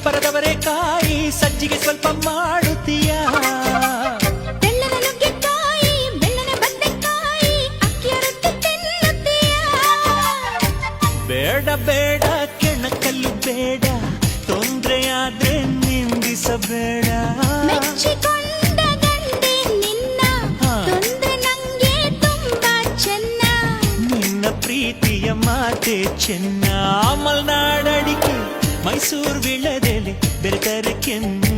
ಪರದವರೇ ಕಾಯಿ ಸಜ್ಜಿಗೆ ಸ್ವಲ್ಪ ಮಾಡುತ್ತೀಯ ತೆಳ್ಳನ ನುಗ್ಗೆಕಾಯಿ ಬೆಳ್ಳನ ಬದನೆಕಾಯಿ ಅಕ್ಕಿಯ ರೊಟ್ಟಿ ತಿನ್ನುತ್ತೀಯ ಬೇಡ ಬೇಡ ಕೆಣಕಲ್ಲು ಬೇಡ ತೊಂದ್ರೆಯಾದ್ರೆ ನಿಂದಿಸಬೇಡ ಮೆಚ್ಚಿಕೊಂಡ ಗಂಡೆ ನಿನ್ನ ತೊಂದ್ರೆ ನಂಗೆ ತುಂಬಾ ಚೆನ್ನ ನಿನ್ನ ಪ್ರೀತಿಯ ಮಾತೆ ಚೆನ್ನ ಮಲ್ನಾಡಡಿಕೆ ಮೈಸೂರು ವಿಳದೆಲೆ ಬೆರೆತರೆ ಕೆನ್ನ